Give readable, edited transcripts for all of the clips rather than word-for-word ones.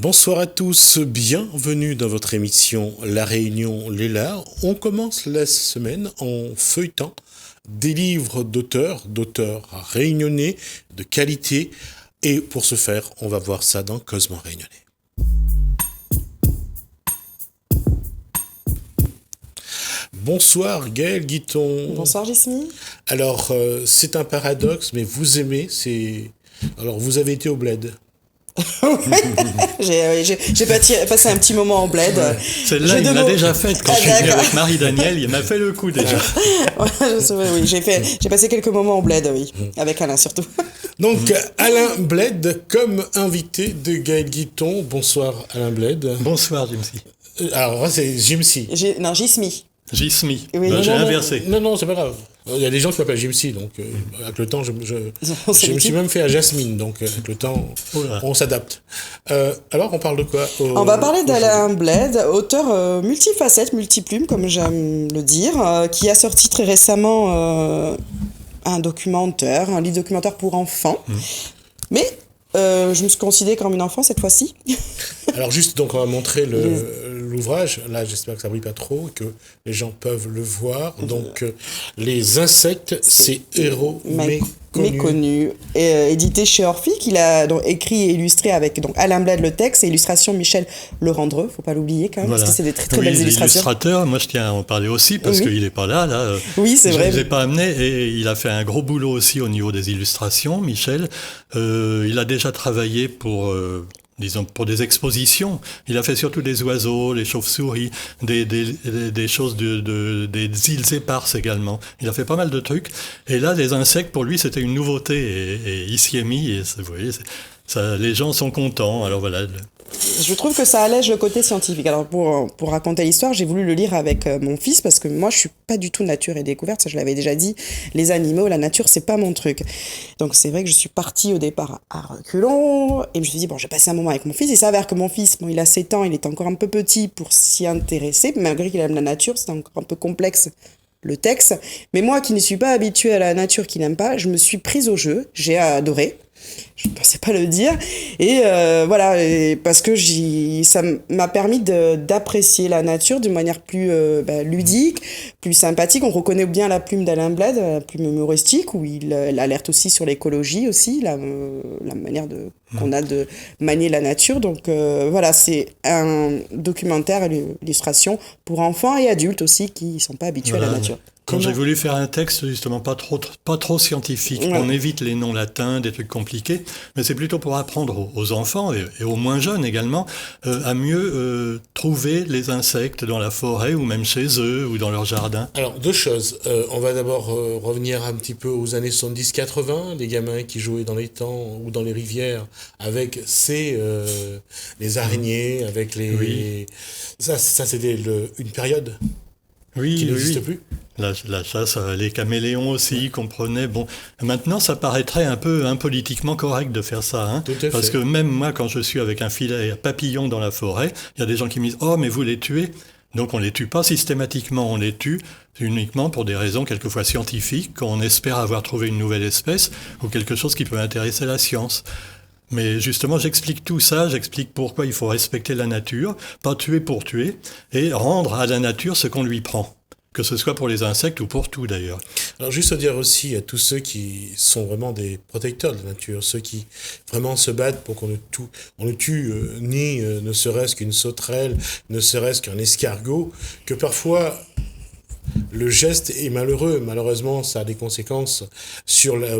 Bonsoir à tous, bienvenue dans votre émission La Réunion Léla. On commence la semaine en feuilletant des livres d'auteurs réunionnais de qualité. Et pour ce faire, on va voir ça dans Cosmo Réunionnais. Bonsoir Gaël Guiton. Bonsoir Jismi. Alors, c'est un paradoxe, mais vous aimez, Alors, vous avez été au bled. J'ai passé un petit moment en bled. Ouais. Celle-là, il l'a déjà faite quand je suis venu avec Marie-Danielle, il m'a fait le coup déjà. Oui, j'ai passé quelques moments en bled, oui, avec Alain surtout. Donc, Alain Bled comme invité de Gaël Guiton. Bonsoir Alain Bled. Bonsoir Jimsi. Alors, c'est Jimsi. Non, Jismi. Jismi, Oui, j'ai inversé. Non, c'est pas grave. Il y a des gens qui m'appellent Jimsi, donc avec le temps, je me suis même fait à Jasmine, donc avec le temps, on s'adapte. Alors, on parle de quoi On va parler d'Alain Bled, auteur multifacette, multiplume, comme j'aime le dire, qui a sorti très récemment un livre documentaire pour enfants. Mais je me suis considérée comme une enfant cette fois-ci. Alors juste, donc on va montrer l'ouvrage. Là, j'espère que ça brille pas trop, que les gens peuvent le voir. Donc, les insectes, c'est héros méconnus. Édité chez Orphy, qu'il a donc écrit et illustré avec donc Alain Bled le texte et illustration Michel Lerandreux. Faut pas l'oublier quand même, parce que c'est des très belles illustrations. L'illustrateur, moi je tiens à en parler aussi parce qu'il est pas là. Oui, c'est vrai. Je ne l'ai pas amené et il a fait un gros boulot aussi au niveau des illustrations, Michel. Il a déjà travaillé pour des expositions. Il a fait surtout des oiseaux, les chauves-souris, des choses des îles éparses également. Il a fait pas mal de trucs. Et là, les insectes, pour lui, c'était une nouveauté. Et il s'y est mis. Et vous voyez, les gens sont contents. Alors voilà. Je trouve que ça allège le côté scientifique. Alors pour raconter l'histoire, j'ai voulu le lire avec mon fils parce que moi je suis pas du tout nature et découverte, ça je l'avais déjà dit. Les animaux, la nature, c'est pas mon truc. Donc c'est vrai que je suis partie au départ à reculons et je me suis dit bon, je vais passer un moment avec mon fils. Il s'avère que mon fils, il a 7 ans, il est encore un peu petit pour s'y intéresser, malgré qu'il aime la nature, c'est encore un peu complexe le texte. Mais moi qui ne suis pas habituée à la nature, qui n'aime pas, je me suis prise au jeu, j'ai adoré. Je ne pensais pas le dire. Et voilà, parce que ça m'a permis d'apprécier la nature d'une manière plus ludique, plus sympathique. On reconnaît bien la plume d'Alain Bled, la plume humoristique, où il alerte aussi sur l'écologie aussi, la manière qu'on a de manier la nature. Donc voilà, c'est un documentaire et illustration pour enfants et adultes aussi qui ne sont pas habitués à la nature. Quand j'ai voulu faire un texte justement pas trop scientifique, on évite les noms latins, des trucs compliqués, mais c'est plutôt pour apprendre aux enfants et aux moins jeunes également à mieux trouver les insectes dans la forêt ou même chez eux ou dans leur jardin. Alors deux choses, on va d'abord revenir un petit peu aux années 70-80, les gamins qui jouaient dans les temps ou dans les rivières avec les araignées, avec les... Oui. Ça c'était une période qui n'existe plus. La chasse, les caméléons aussi, qu'on prenait. Bon, maintenant, ça paraîtrait un peu impolitiquement correct de faire ça. Hein, parce que même moi, quand je suis avec un filet à papillons dans la forêt, il y a des gens qui me disent « Oh, mais vous les tuez ?» Donc on les tue pas systématiquement, on les tue uniquement pour des raisons quelquefois scientifiques, quand on espère avoir trouvé une nouvelle espèce ou quelque chose qui peut intéresser la science. Mais justement, j'explique tout ça, j'explique pourquoi il faut respecter la nature, pas tuer pour tuer, et rendre à la nature ce qu'on lui prend. Que ce soit pour les insectes ou pour tout d'ailleurs. Alors juste dire aussi à tous ceux qui sont vraiment des protecteurs de la nature, ceux qui vraiment se battent pour qu'on ne tue ni ne serait-ce qu'une sauterelle, ne serait-ce qu'un escargot, que parfois le geste est malheureux. Malheureusement, ça a des conséquences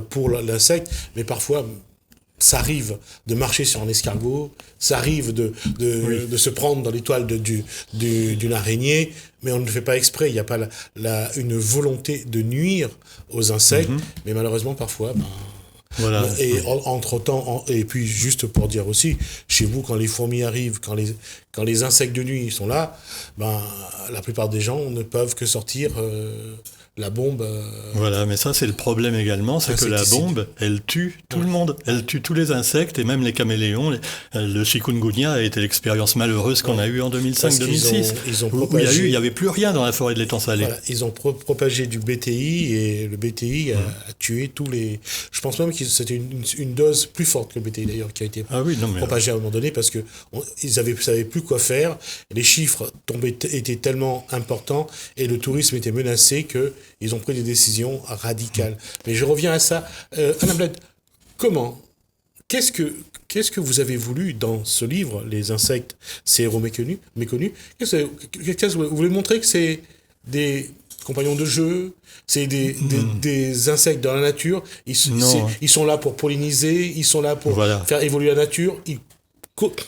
pour l'insecte, mais parfois... Ça arrive de marcher sur un escargot, ça arrive de se prendre dans les toiles d'une araignée, mais on ne le fait pas exprès. Il n'y a pas une volonté de nuire aux insectes, mais malheureusement parfois... Voilà. Et entre-temps, et puis juste pour dire aussi, chez vous, quand les fourmis arrivent, quand les insectes de nuit sont là, la plupart des gens ne peuvent que sortir la bombe. Voilà, mais ça c'est le problème également, c'est que la bombe, elle tue tout le monde, elle tue tous les insectes et même les caméléons. Le chikungunya a été l'expérience malheureuse qu'on a eue en 2005-2006, où il y avait plus rien dans la forêt de l'étang salé. Voilà, ils ont propagé du BTI et le BTI a tué tous les. Je pense même que c'était une dose plus forte que le BTI d'ailleurs qui a été propagée à un moment donné parce que ils savaient plus quoi faire. Les chiffres étaient tellement importants et le tourisme était menacé que ils ont pris des décisions radicales. Mais je reviens à ça. Alain Bled, qu'est-ce que vous avez voulu dans ce livre, Les insectes, ces héros méconnus? Vous voulez montrer que c'est des compagnons de jeu, c'est des insectes dans la nature, ils sont là pour polliniser, ils sont là pour faire évoluer la nature,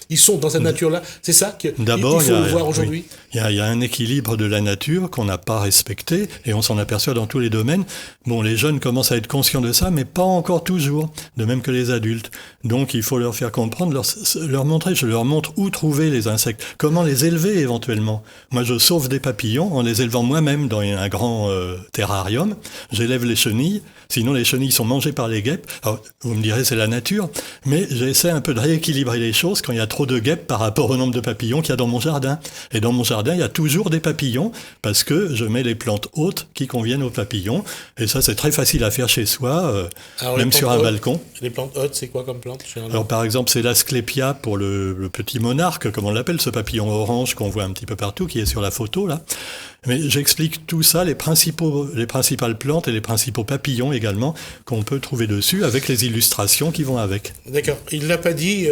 ils sont dans cette nature-là. C'est ça qu'il faut voir aujourd'hui. Il y a un équilibre de la nature qu'on n'a pas respecté et on s'en aperçoit dans tous les domaines. Bon, les jeunes commencent à être conscients de ça, mais pas encore toujours, de même que les adultes. Donc il faut leur faire comprendre, leur montrer, je leur montre où trouver les insectes, comment les élever éventuellement. Moi, je sauve des papillons en les élevant moi-même dans un grand terrarium. J'élève les chenilles, sinon les chenilles sont mangées par les guêpes. Alors, vous me direz, c'est la nature, mais j'essaie un peu de rééquilibrer les choses quand il y a trop de guêpes par rapport au nombre de papillons qu'il y a dans mon jardin. Et dans mon jardin, il y a toujours des papillons parce que je mets les plantes hautes qui conviennent aux papillons. Et ça, c'est très facile à faire chez soi, même sur un balcon. Les plantes hautes, c'est quoi comme plante? Alors, par exemple, c'est l'Asclepia pour le petit monarque, comme on l'appelle, ce papillon orange qu'on voit un petit peu partout, qui est sur la photo, là. Mais j'explique tout ça, les principales plantes et les principaux papillons également, qu'on peut trouver dessus, avec les illustrations qui vont avec. D'accord. Il ne l'a pas dit,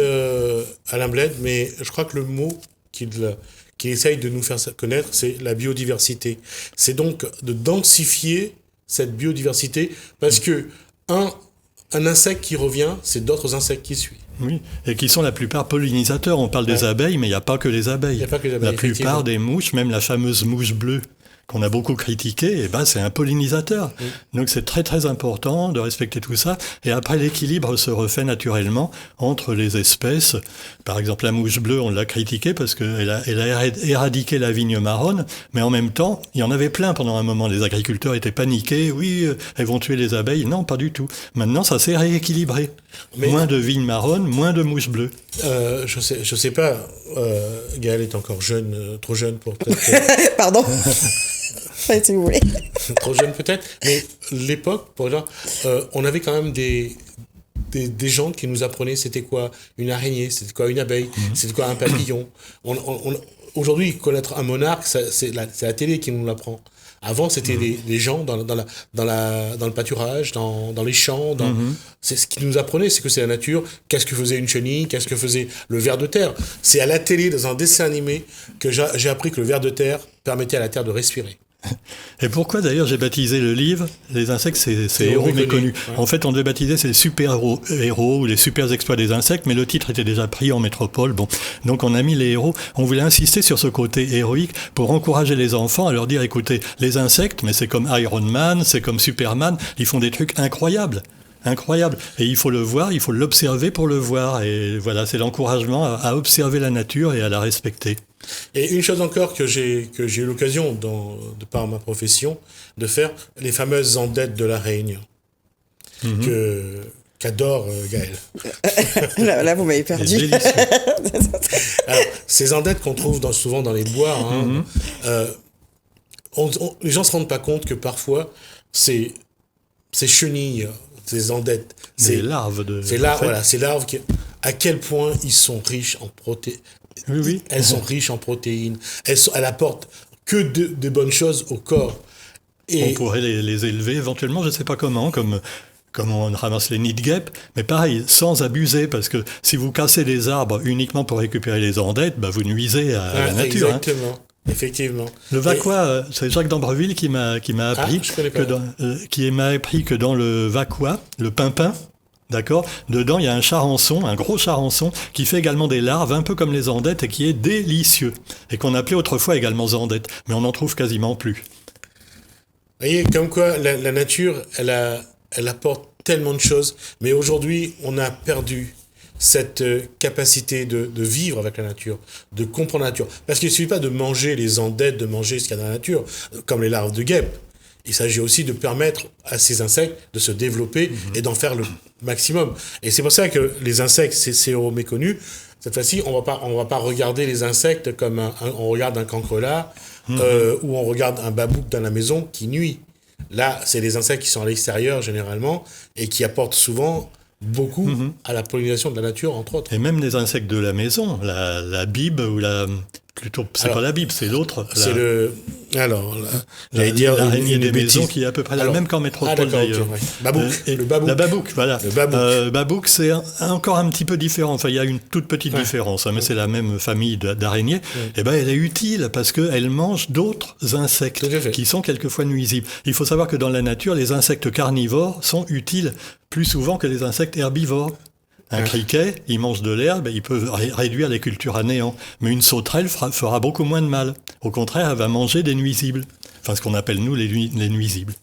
Alain Bled, mais je crois que le mot qu'il essaye de nous faire connaître, c'est la biodiversité. C'est donc de densifier cette biodiversité, parce que un insecte qui revient, c'est d'autres insectes qui suivent. Oui, et qui sont la plupart pollinisateurs. On parle des abeilles, mais il n'y a pas que les abeilles. La plupart des mouches, même la fameuse mouche bleue, qu'on a beaucoup critiqué, c'est un pollinisateur. Donc c'est très très important de respecter tout ça. Et après, l'équilibre se refait naturellement entre les espèces. Par exemple, la mouche bleue, on l'a critiquée parce qu'elle a éradiqué la vigne marronne, mais en même temps, il y en avait plein pendant un moment. Les agriculteurs étaient paniqués. Oui, elles vont tuer les abeilles. Non, pas du tout. Maintenant, ça s'est rééquilibré. Moins de vignes marronnes, moins de mouches bleues. Je sais pas. Gaël est encore jeune, trop jeune pour peut-être... Pardon. Si vous voulez. Trop jeune peut-être, mais l'époque, on avait quand même des gens qui nous apprenaient c'était quoi une araignée, c'était quoi une abeille, c'était quoi un papillon. Aujourd'hui, connaître un monarque, c'est la télé qui nous l'apprend. Avant, c'était les gens dans le pâturage, dans les champs. C'est ce qui nous apprenait, c'est que c'est la nature. Qu'est-ce que faisait une chenille? Qu'est-ce que faisait le ver de terre? C'est à la télé, dans un dessin animé, que j'ai appris que le ver de terre permettait à la terre de respirer. Et pourquoi d'ailleurs j'ai baptisé le livre Les insectes, c'est héros méconnus. Ouais. En fait, on devait baptiser c'est les super-héros ou les super exploits des insectes, mais le titre était déjà pris en métropole. Bon, donc on a mis les héros. On voulait insister sur ce côté héroïque pour encourager les enfants à leur dire écoutez, les insectes, mais c'est comme Iron Man, c'est comme Superman, ils font des trucs incroyables. Et il faut le voir, il faut l'observer pour le voir. Et voilà, c'est l'encouragement à observer la nature et à la respecter. Et une chose encore que j'ai eu l'occasion, de par ma profession, de faire, les fameuses andettes de la Réunion, qu'adore Gaël. Là, vous m'avez perdu. Alors, ces andettes qu'on trouve souvent dans les bois, les gens ne se rendent pas compte que parfois, ces chenilles, ces andettes, ces larves ces larves à quel point ils sont riches en protéines. Oui. Elles sont riches en protéines. Elles apportent que de bonnes choses au corps. Et on pourrait les élever éventuellement, je ne sais pas comment, comme on ramasse les nids de guêpes, mais pareil, sans abuser, parce que si vous cassez des arbres uniquement pour récupérer les andettes, vous nuisez à la nature. Exactement. Effectivement. Le Vaqua, c'est Jacques d'Ambreville qui m'a appris que dans le Vaqua, le pimpin, d'accord, dedans il y a un gros charançon qui fait également des larves, un peu comme les andettes, et qui est délicieux, et qu'on appelait autrefois également zandettes, mais on n'en trouve quasiment plus. Vous voyez, comme quoi la nature, elle apporte tellement de choses, mais aujourd'hui on a perdu cette capacité de vivre avec la nature, de comprendre la nature. Parce qu'il ne suffit pas de manger les andettes, de manger ce qu'il y a dans la nature, comme les larves de guêpes. il s'agit aussi de permettre à ces insectes de se développer et d'en faire le maximum. Et c'est pour ça que les insectes, ces héros méconnus, cette fois-ci, on va pas regarder les insectes comme on regarde un cancrelat ou on regarde un babouk dans la maison qui nuit. Là, c'est des insectes qui sont à l'extérieur généralement et qui apportent souvent beaucoup à la pollinisation de la nature, entre autres. Et même les insectes de la maison, la bibe ou plutôt, c'est pas la bibe, c'est l'autre. C'est l'araignée des maisons qui est à peu près la même qu'en métropole d'ailleurs. Okay, ouais. Babouk, le babouk. La babouk, voilà. Le babouk. Babouk, c'est encore un petit peu différent. Enfin, il y a une toute petite différence, mais c'est la même famille d'araignées. Et ben, elle est utile parce qu'elle mange d'autres insectes qui sont quelquefois nuisibles. Il faut savoir que dans la nature, les insectes carnivores sont utiles plus souvent que les insectes herbivores. Un criquet, il mange de l'herbe, il peut réduire les cultures à néant. Mais une sauterelle fera beaucoup moins de mal. Au contraire, elle va manger des nuisibles. Enfin, ce qu'on appelle, nous, les nuisibles.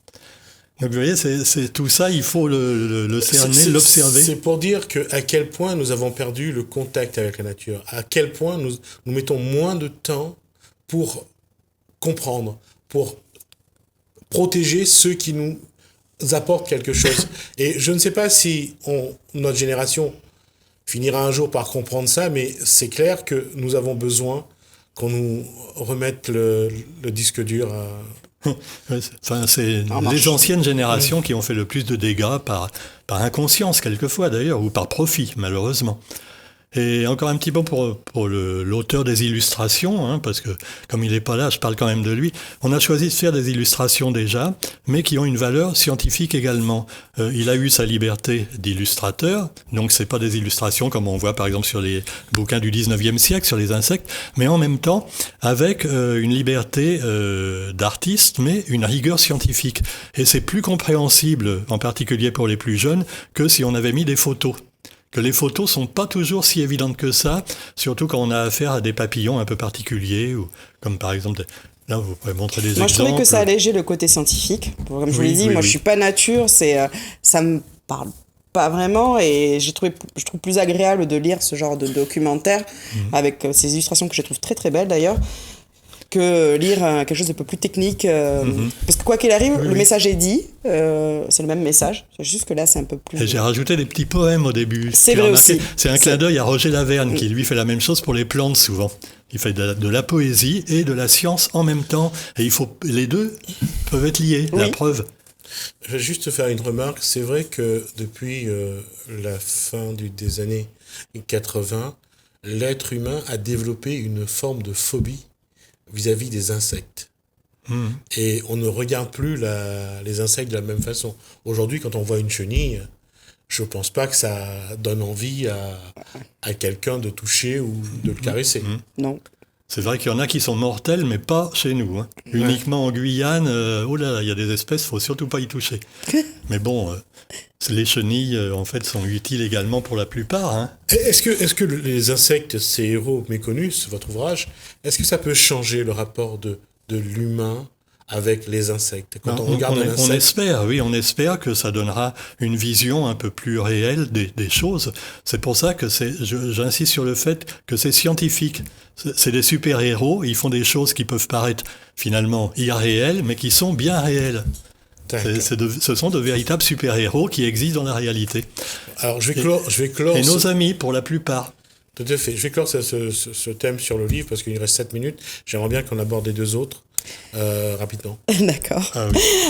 Donc, vous voyez, c'est tout ça, il faut le cerner, l'observer. C'est pour dire à quel point nous avons perdu le contact avec la nature. À quel point nous mettons moins de temps pour comprendre, pour protéger ceux qui nous apportent quelque chose. Et je ne sais pas si notre génération finira un jour par comprendre ça, mais c'est clair que nous avons besoin qu'on nous remette le disque dur à... Enfin, c'est les anciennes générations qui ont fait le plus de dégâts par inconscience quelquefois d'ailleurs, ou par profit malheureusement. Et encore un petit peu pour l'auteur des illustrations, parce que comme il n'est pas là, je parle quand même de lui. On a choisi de faire des illustrations déjà, mais qui ont une valeur scientifique également. Il a eu sa liberté d'illustrateur, donc c'est pas des illustrations comme on voit par exemple sur les bouquins du 19e siècle, sur les insectes, mais en même temps avec une liberté d'artiste, mais une rigueur scientifique. Et c'est plus compréhensible, en particulier pour les plus jeunes, que si on avait mis des photos. Que les photos sont pas toujours si évidentes que ça, surtout quand on a affaire à des papillons un peu particuliers, ou comme par exemple, là vous pouvez montrer des exemples. Moi je trouvais que ça allégeait le côté scientifique. Comme je vous l'ai dit, moi je suis pas nature, ça me parle pas vraiment, et je trouve plus agréable de lire ce genre de documentaire avec ces illustrations que je trouve très très belles d'ailleurs, que lire quelque chose de peu plus technique. Parce que quoi qu'il arrive, le message est dit, c'est le même message, c'est juste que là c'est un peu plus... Et j'ai rajouté des petits poèmes au début. C'est vrai aussi. C'est un clin d'œil à Roger Laverne qui lui fait la même chose pour les plantes souvent. Il fait de la poésie et de la science en même temps, et les deux peuvent être liés, la preuve. Je vais juste faire une remarque, c'est vrai que depuis la fin des années 80, l'être humain a développé une forme de phobie vis-à-vis des insectes. Et on ne regarde plus les insectes de la même façon. Aujourd'hui, quand on voit une chenille, je ne pense pas que ça donne envie à quelqu'un de toucher ou de le caresser. Non. C'est vrai qu'il y en a qui sont mortels, mais pas chez nous. Uniquement en Guyane, oh là là, il y a des espèces, il ne faut surtout pas y toucher. Mais bon, les chenilles, en fait, sont utiles également pour la plupart. Est-ce que les insectes, ces héros méconnus, votre ouvrage, est-ce que ça peut changer le rapport de l'humain avec les insectes? Quand on regarde un insecte... On espère, oui, on espère que ça donnera une vision un peu plus réelle des choses. C'est pour ça que j'insiste sur le fait que c'est scientifique. C'est des super-héros, ils font des choses qui peuvent paraître finalement irréelles, mais qui sont bien réelles. Ce sont de véritables super-héros qui existent dans la réalité. Alors je vais clore et nos amis, pour la plupart. Tout à fait. Je vais clore ce thème sur le livre parce qu'il reste 7 minutes. J'aimerais bien qu'on aborde les deux autres rapidement. D'accord.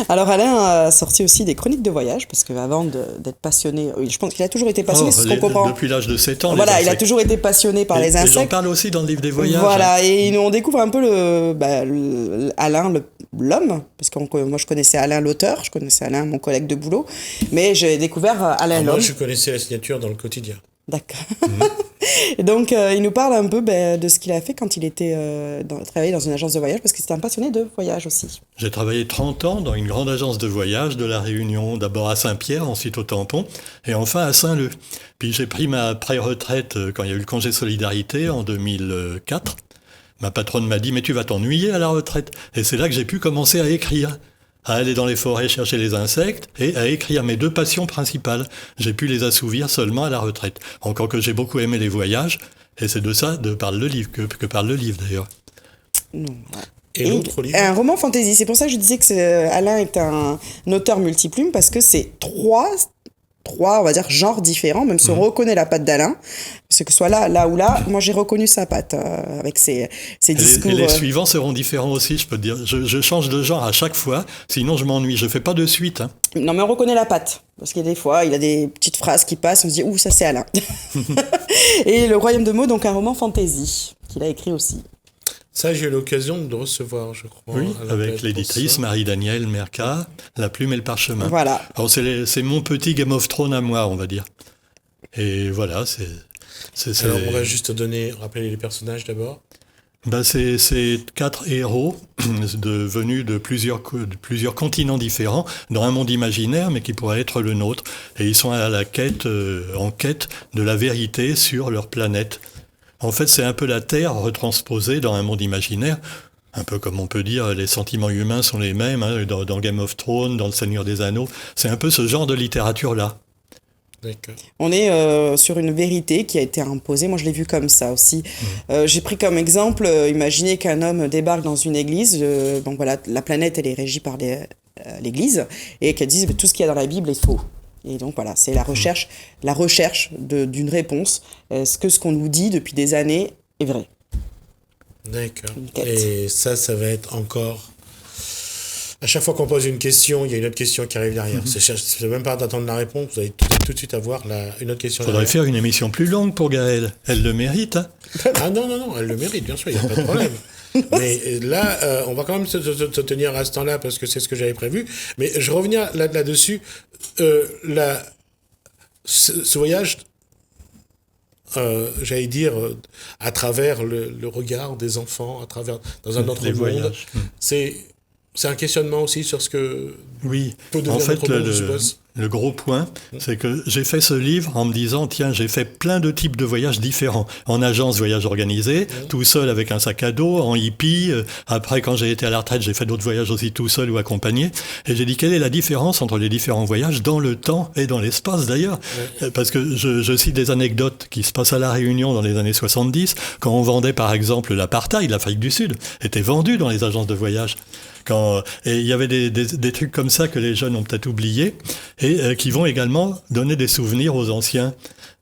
Alors Alain a sorti aussi des chroniques de voyage parce qu'avant d'être passionné, je pense qu'il a toujours été passionné, c'est ce qu'on comprend. Depuis l'âge de 7 ans. Voilà, il a toujours été passionné par les insectes. J'en parle aussi dans le livre des voyages. Voilà, et on découvre un peu Alain, l'homme, parce que moi je connaissais Alain l'auteur, je connaissais Alain mon collègue de boulot, mais j'ai découvert Alain l'homme. Moi je connaissais la signature dans le quotidien. D'accord. Donc, il nous parle un peu de ce qu'il a fait quand il était travaillé dans une agence de voyage, parce que c'était un passionné de voyage aussi. J'ai travaillé 30 ans dans une grande agence de voyage de La Réunion, d'abord à Saint-Pierre, ensuite au Tampon, et enfin à Saint-Leu. Puis j'ai pris ma pré-retraite quand il y a eu le congé solidarité en 2004. Ma patronne m'a dit « Mais tu vas t'ennuyer à la retraite ». Et c'est là que j'ai pu commencer à écrire, à aller dans les forêts chercher les insectes et à écrire mes deux passions principales. J'ai pu les assouvir seulement à la retraite. Encore que j'ai beaucoup aimé les voyages, et c'est de ça que parle le livre d'ailleurs. Non. Et l'autre livre ? Un roman fantasy. C'est pour ça que je disais que Alain est un auteur multiplume, parce que c'est trois, on va dire, genres différents, même si on reconnaît la patte d'Alain, parce que ce soit là ou là, moi j'ai reconnu sa patte avec ses discours. Et les suivants seront différents aussi, je peux te dire. Je change de genre à chaque fois, sinon je m'ennuie. Je fais pas de suite. Hein. Non, mais on reconnaît la patte. Parce qu'il y a des fois, il a des petites phrases qui passent, on se dit, ouh, ça c'est Alain. Et Le Royaume de Meaux, donc un roman fantasy, qu'il a écrit aussi. Ça, j'ai eu l'occasion de le recevoir, je crois. Oui, avec l'éditrice Marie-Danielle Mercat, La Plume et le Parchemin. Voilà. Alors c'est mon petit Game of Thrones à moi, on va dire. Et voilà, c'est... Alors, on va juste rappeler les personnages d'abord. Ben c'est 4 héros venus de plusieurs continents différents, dans un monde imaginaire, mais qui pourrait être le nôtre. Et ils sont à la quête, en quête de la vérité sur leur planète. En fait, c'est un peu la Terre retransposée dans un monde imaginaire. Un peu comme on peut dire, les sentiments humains sont les mêmes, hein, dans Game of Thrones, dans Le Seigneur des Anneaux. C'est un peu ce genre de littérature-là. D'accord. On est sur une vérité qui a été imposée. Moi, je l'ai vu comme ça aussi. J'ai pris comme exemple, imaginez qu'un homme débarque dans une église. Donc voilà, la planète, elle est régie par l'église. Et qu'elle dise tout ce qu'il y a dans la Bible est faux. Et donc voilà, c'est la recherche d'une réponse. Est-ce que ce qu'on nous dit depuis des années est vrai ? D'accord. Et ça va être encore... À chaque fois qu'on pose une question, il y a une autre question qui arrive derrière. C'est même pas d'attendre la réponse, vous allez tout de suite avoir une autre question. Il faudrait faire une émission plus longue pour Gaëlle. Elle le mérite. Hein. Ah non, elle le mérite, bien sûr, il n'y a pas de problème. Mais là, on va quand même se tenir à ce temps-là parce que c'est ce que j'avais prévu. Mais je reviens là-dessus. Ce voyage, j'allais dire, à travers le regard des enfants, dans un autre monde, c'est un questionnement aussi sur ce que peut devenir notre monde, je suppose. Le gros point, c'est que j'ai fait ce livre en me disant, tiens, j'ai fait plein de types de voyages différents. En agence voyage organisé, tout seul avec un sac à dos, en hippie. Après, quand j'ai été à la retraite, j'ai fait d'autres voyages aussi tout seul ou accompagné. Et j'ai dit, quelle est la différence entre les différents voyages dans le temps et dans l'espace d'ailleurs ? Parce que je cite des anecdotes qui se passent à La Réunion dans les années 70, quand on vendait par exemple l'apartheid, l'Afrique du Sud, était vendu dans les agences de voyage. Et il y avait des trucs comme ça que les jeunes ont peut-être oubliés et qui vont également donner des souvenirs aux anciens.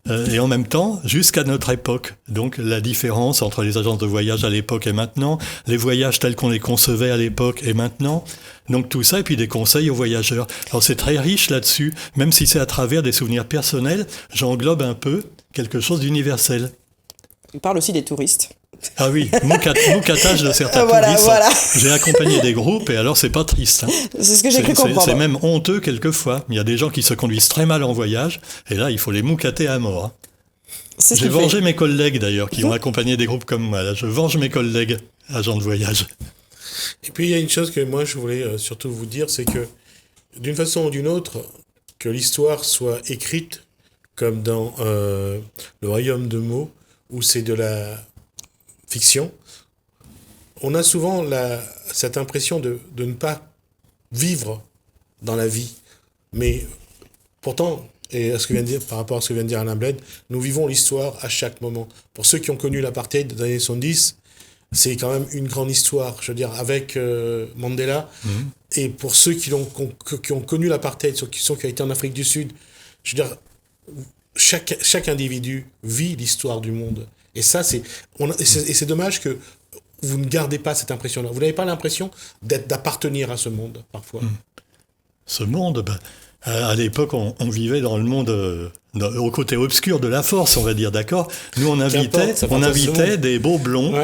Et en même temps, jusqu'à notre époque. Donc la différence entre les agences de voyage à l'époque et maintenant, les voyages tels qu'on les concevait à l'époque et maintenant. Donc tout ça, et puis des conseils aux voyageurs. Alors c'est très riche là-dessus, même si c'est à travers des souvenirs personnels, j'englobe un peu quelque chose d'universel. On parle aussi des touristes. Ah oui, moucatage de certains touristes. Voilà. J'ai accompagné des groupes et alors c'est pas triste. Hein. C'est ce que j'ai cru comprendre. C'est même honteux quelquefois. Il y a des gens qui se conduisent très mal en voyage et là il faut les moucater à mort. Hein. J'ai vengé mes collègues d'ailleurs qui ont accompagné des groupes comme moi. Là, je venge mes collègues agents de voyage. Et puis il y a une chose que moi je voulais surtout vous dire, c'est que d'une façon ou d'une autre, que l'histoire soit écrite comme dans Le Royaume de Meaux, où c'est de la fiction, on a souvent cette impression de ne pas vivre dans la vie. Mais pourtant, et par rapport à ce que vient de dire Alain Bled, nous vivons l'histoire à chaque moment. Pour ceux qui ont connu l'apartheid des années 70, c'est quand même une grande histoire, je veux dire, avec Mandela. Et pour ceux qui ont connu l'apartheid, ceux qui ont été en Afrique du Sud, je veux dire, chaque individu vit l'histoire du monde. Et ça, c'est dommage que vous ne gardez pas cette impression-là. Vous n'avez pas l'impression d'appartenir à ce monde, parfois. Ce monde, à l'époque, on vivait dans le monde, au côté obscur de la force, on va dire, d'accord ? Nous, on invitait des beaux blonds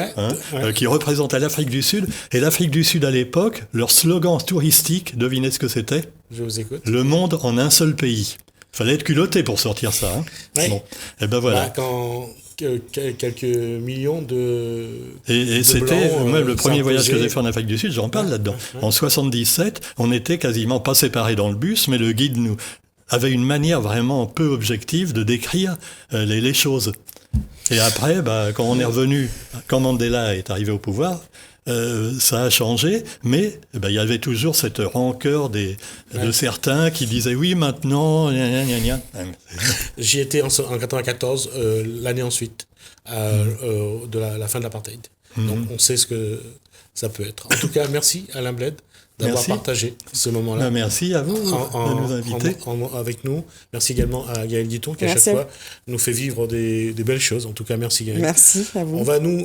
qui représentaient l'Afrique du Sud. Et l'Afrique du Sud, à l'époque, leur slogan touristique, devinez ce que c'était ? Je vous écoute. Le monde en un seul pays. Il fallait être culotté pour sortir ça. Hein. Oui. Bon, et ben voilà. Quelques millions de Et c'était même le premier voyage que j'ai fait en Afrique du Sud, j'en parle là-dedans. En 77, on était quasiment pas séparés dans le bus, mais le guide nous avait une manière vraiment peu objective de décrire les choses. Et après, quand on est revenu, quand Mandela est arrivé au pouvoir, ça a changé, mais il y avait toujours cette rancœur de certains qui disaient oui maintenant. J'y étais en 94, l'année ensuite de la fin de l'apartheid. Donc on sait ce que ça peut être. En tout cas, merci Alain Bled d'avoir partagé ce moment-là. Merci à vous de nous inviter. Avec nous. Merci également à Gaël Guiton qui à chaque fois nous fait vivre des belles choses. En tout cas, merci Gaël. Merci à vous. On va nous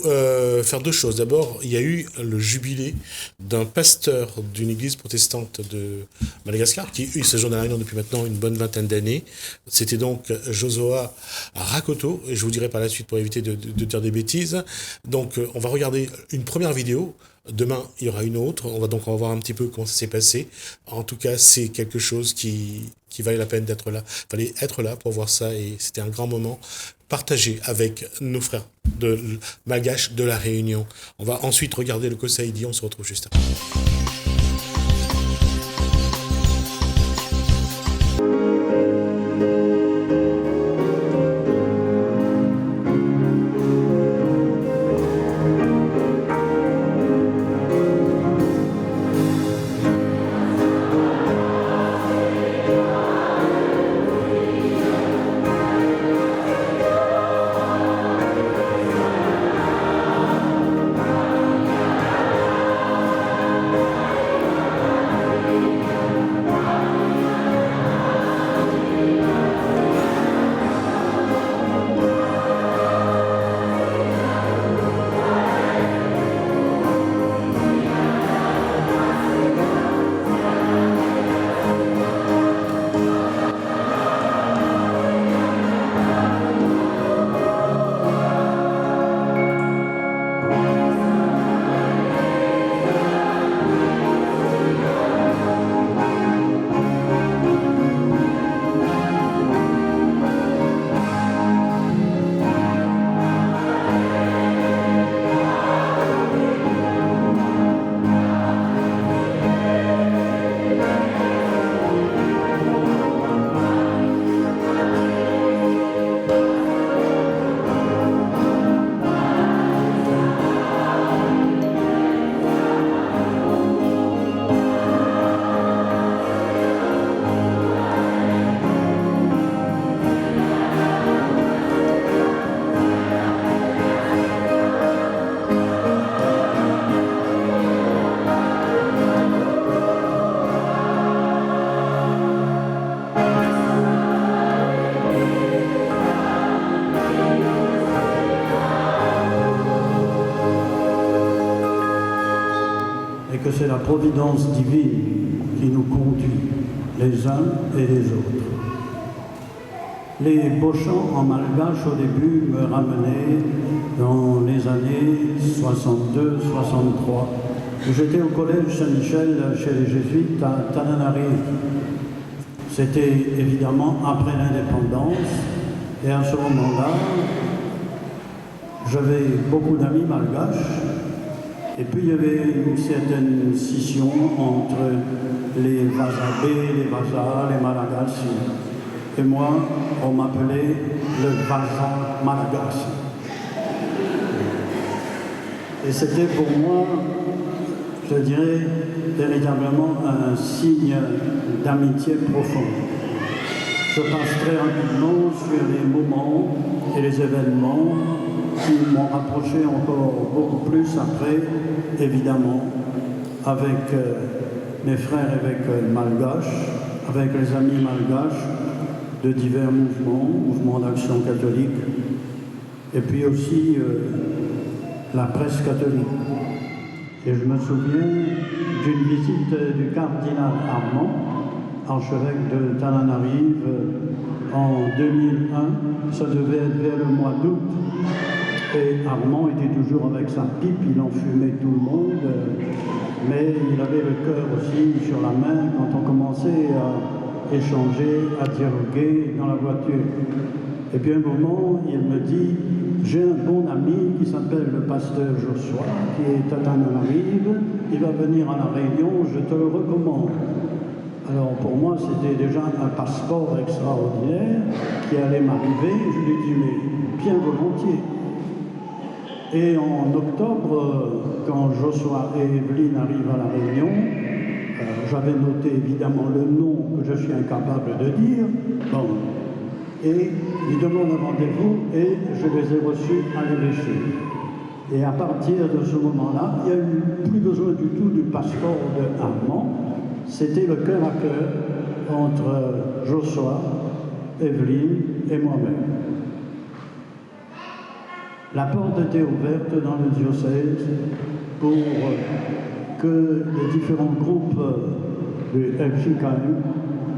faire deux choses. D'abord, il y a eu le jubilé d'un pasteur d'une église protestante de Madagascar qui séjourne à La Réunion depuis maintenant une bonne vingtaine d'années. C'était donc Josua Rakoto, et je vous dirai par la suite pour éviter de dire des bêtises. Donc, on va regarder une première vidéo. Demain, il y aura une autre. On va voir un petit peu comment ça s'est passé. En tout cas, c'est quelque chose qui valait la peine d'être là. Il fallait être là pour voir ça et c'était un grand moment partagé avec nos frères de malgaches de La Réunion. On va ensuite regarder le Kosaïdi. On se retrouve juste après. Que c'est la providence divine qui nous conduit, les uns et les autres. Les beaux chants en malgache au début me ramenaient dans les années 62-63. J'étais au collège Saint-Michel chez les Jésuites à Tananarive. C'était évidemment après l'indépendance et à ce moment-là, j'avais beaucoup d'amis malgaches. Et puis il y avait une certaine scission entre les Vazabés, les Vazas, les Malagasy. Et moi, on m'appelait le Vaza Malagasy. Et c'était pour moi, je dirais, véritablement un signe d'amitié profonde. Je passe très rapidement sur les moments et les événements qui m'ont rapproché encore beaucoup plus après, évidemment, avec mes frères évêques malgaches, avec les amis malgaches de divers mouvements d'action catholique, et puis aussi la presse catholique. Et je me souviens d'une visite du cardinal Armand, archevêque de Tananarive, en 2001. Ça devait être vers le mois d'août. Et Armand était toujours avec sa pipe, il enfumait tout le monde, mais il avait le cœur aussi sur la main quand on commençait à échanger, à dialoguer dans la voiture. Et puis un moment, il me dit, j'ai un bon ami qui s'appelle le pasteur Josua, qui est à Tananarive, il va venir à La Réunion, je te le recommande. Alors pour moi, c'était déjà un passeport extraordinaire qui allait m'arriver, je lui ai dit, mais bien volontiers. Et en octobre, quand Josua et Evelyne arrivent à La Réunion, j'avais noté évidemment le nom que je suis incapable de dire, bon, et ils demandent un rendez-vous et je les ai reçus à l'évêché. Et à partir de ce moment-là, il n'y a eu plus besoin du tout du passeport de Armand. C'était le cœur à cœur entre Joshua, Evelyne et moi-même. La porte était ouverte dans le diocèse pour que les différents groupes du FJKM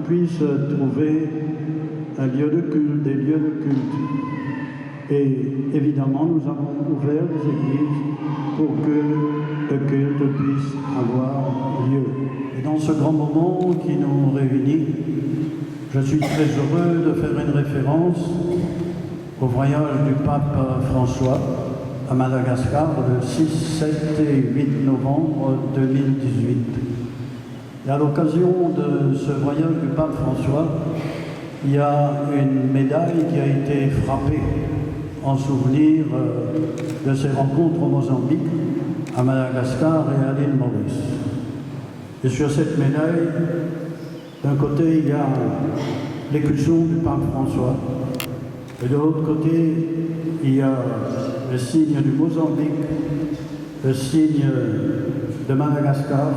puissent trouver un lieu de culte, des lieux de culte. Et évidemment, nous avons ouvert les églises pour que le culte puisse avoir lieu. Et dans ce grand moment qui nous réunit, je suis très heureux de faire une référence au voyage du pape François à Madagascar le 6, 7 et 8 novembre 2018. Et à l'occasion de ce voyage du pape François, il y a une médaille qui a été frappée en souvenir de ses rencontres au Mozambique, à Madagascar et à l'île Maurice. Et sur cette médaille, d'un côté, il y a l'écusson du pape François, et de l'autre côté, il y a le signe du Mozambique, le signe de Madagascar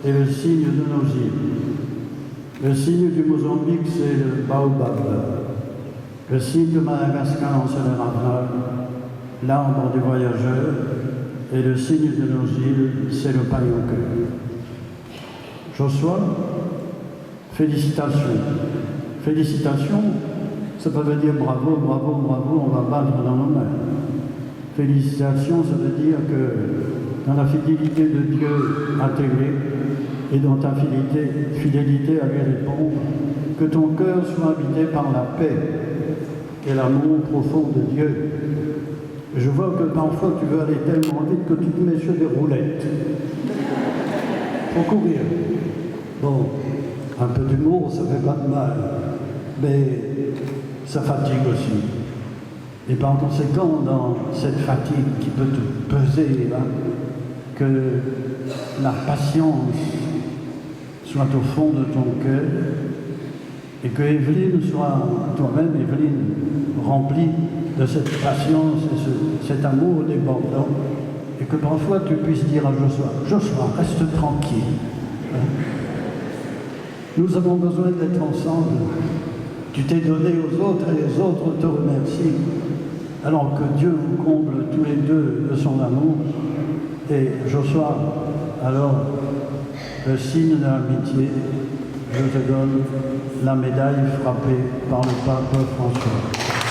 et le signe de nos îles. Le signe du Mozambique, c'est le baobab. Le signe de Madagascar, c'est le raval, l'arbre du voyageur, et le signe de nos îles, c'est le pailloqueur. Joshua, félicitations. Félicitations, ça peut dire bravo, bravo, bravo, on va battre dans nos mains. Félicitations, ça veut dire que dans la fidélité de Dieu intégrée et dans ta fidélité à lui répondre, que ton cœur soit habité par la paix et l'amour profond de Dieu. Je vois que parfois tu veux aller tellement vite que tu te mets sur des roulettes. Faut courir. Bon, un peu d'humour, ça fait pas de mal, mais ça fatigue aussi. Et par conséquent, dans cette fatigue qui peut te peser, là, que la patience soit au fond de ton cœur et que Evelyne soit, toi-même, Evelyne, remplie de cette patience et cet amour débordant, et que parfois tu puisses dire à Joshua, Joshua, reste tranquille. Nous avons besoin d'être ensemble. Tu t'es donné aux autres et les autres te remercient. Alors que Dieu vous comble tous les deux de son amour. Et Joshua, alors, le signe de l'amitié, je te donne la médaille frappée par le pape François.